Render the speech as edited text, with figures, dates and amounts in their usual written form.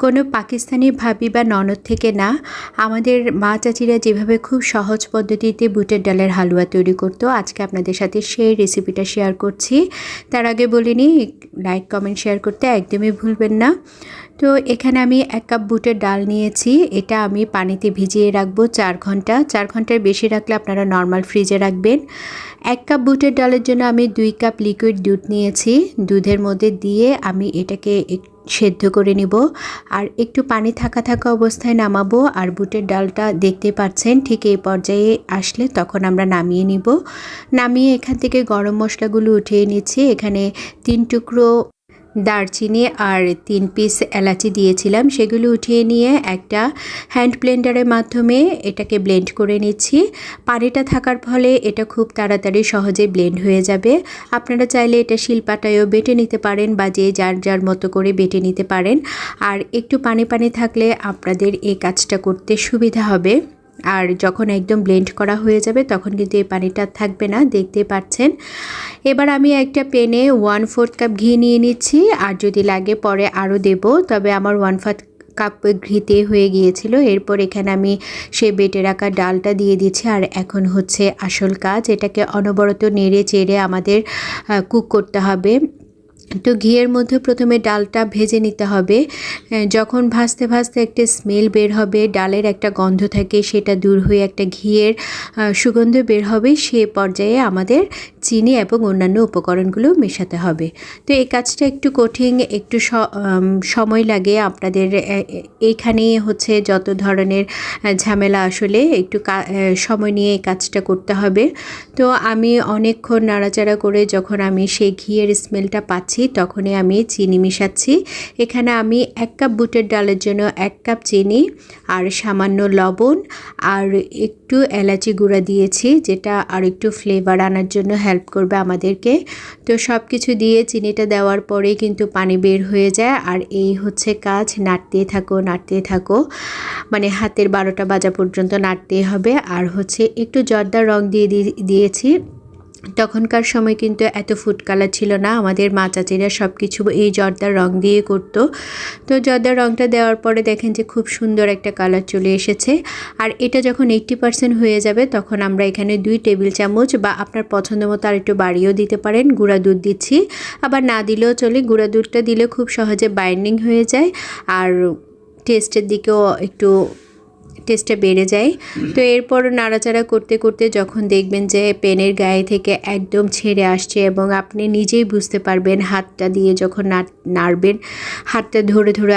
কোনো পাকিস্তানি ভাবি বা ননদ থেকে না, আমাদের মা চাচিরা যেভাবে খুব সহজ পদ্ধতিতে বুটের ডালের হালুয়া তৈরি করতো, আজকে আপনাদের সাথে সেই রেসিপিটা শেয়ার করছি। তার আগে বলিনি, লাইক কমেন্ট শেয়ার করতে একদমই ভুলবেন না। তো এখানে আমি 1 কাপ বুটের ডাল নিয়েছি। এটা আমি পানিতে ভিজিয়ে রাখবো 4 ঘন্টা। 4 ঘন্টার বেশি রাখলে আপনারা নর্মাল ফ্রিজে রাখবেন। 1 কাপ বুটের ডালের জন্য আমি 2 কাপ লিকুইড দুধ নিয়েছি। দুধের মধ্যে দিয়ে আমি এটাকে সেদ্ধ করে নিব। আর একটু পানি থাকা থাকা অবস্থায় নামাবো। আর বুটের ডালটা দেখতে পাচ্ছেন ঠিক এই পর্যায়ে আসলে তখন আমরা নামিয়ে নিব। নামিয়ে এখান থেকে গরম মশলাগুলো উঠিয়ে নিচ্ছি। এখানে 3 টুকরো দারচিনি আর 3 পিস এলাচি দিয়েছিলাম, সেগুলো উঠিয়ে নিয়ে একটা হ্যান্ড ব্লেন্ডারের মাধ্যমে এটাকে ব্লেন্ড করে নিচ্ছি। পানিটা থাকার ফলে এটা খুব তাড়াতাড়ি সহজে ব্লেন্ড হয়ে যাবে। আপনারা চাইলে এটা শিলপাটায়ও বেটে নিতে পারেন বা যে যার যার মতো করে বেটে নিতে পারেন। আর একটু পানি পানি থাকলে আপনাদের এই কাজটা করতে সুবিধা হবে। আর যখন একদম ব্লেন্ড করা হয়ে যাবে তখন কিন্তু এই পানিটা থাকবে না, দেখতে পাচ্ছেন। এবার আমি একটা প্যানে 1/4 কাপ ঘি নিয়ে নিচ্ছি। আর যদি লাগে পরে আরও দেব, তবে আমার 1/4 কাপ ঘিতে হয়ে গিয়েছিল। এরপর এখানে আমি সেই বেটে রাখা ডালটা দিয়ে দিচ্ছি। আর এখন হচ্ছে আসল কাজ, এটাকে অনবরত নেড়ে চেড়ে আমাদের কুক করতে হবে। তো ঘিয়ের মধ্যে প্রথমে ডালটা ভেজে নিতে হবে। যখন ভাজতে ভাজতে একটা স্মেল বের হবে, ডালের একটা গন্ধ থাকে, সেটা দূর হয়ে একটা ঘিয়ের সুগন্ধ বের হবে, সে পর্যায়ে আমাদের চিনি এবং অন্যান্য উপকরণগুলো মেশাতে হবে। তো এই কাজটা একটু কঠিন, একটু সময় লাগে আপনাদের। এইখানে হচ্ছে যত ধরনের ঝামেলা, আসলে একটু সময় নিয়ে এই কাজটা করতে হবে। তো আমি অনেকক্ষণ নাড়াচাড়া করে যখন আমি সেই ঘিয়ের স্মেলটা পাচ্ছি তখনই আমি চিনি মিশাচ্ছি। এখানে আমি 1 কাপ বুটের ডালের জন্য 1 কাপ চিনি আর সামান্য লবণ আর একটু এলাচি গুঁড়া দিয়েছি, যেটা আর একটু ফ্লেভার আনার জন্য হেল্প করবে আমাদেরকে। তো সব কিছু দিয়ে চিনিটা দেওয়ার পরে কিন্তু পানি বের হয়ে যায়। আর এই হচ্ছে কাজ, নাড়তেই থাকো নাড়তেই থাকো, মানে হাতের 12টা বাজা পর্যন্ত নাড়তেই হবে। আর হচ্ছে একটু জর্দার রং দিয়েছি। তখনকার সময় কিন্তু এত ফুড কালার ছিল না, আমাদের মা চাচিরা সব কিছু এই জর্দার রং দিয়ে করতো। তো জর্দার রংটা দেওয়ার পরে দেখেন যে খুব সুন্দর একটা কালার চলে এসেছে। আর এটা যখন 80% হয়ে যাবে তখন আমরা এখানে 2 টেবিল চামচ বা আপনার পছন্দ মতো আর একটু বাড়িয়েও দিতে পারেন গুঁড়া দুধ দিচ্ছি। আবার না দিলেও চলে, গুঁড়া দুধটা দিলে খুব সহজে বাইন্ডিং হয়ে যায় আর টেস্টের দিকেও একটু টেস্টটা বেড়ে যায়। তো এরপর নাড়াচাড়া করতে করতে যখন দেখবেন যে প্যানের গায়ে থেকে একদম ছেড়ে আসছে এবং আপনি নিজেই বুঝতে পারবেন, হাতটা দিয়ে যখন নাড়বেন, হাতটা ধরে ধরে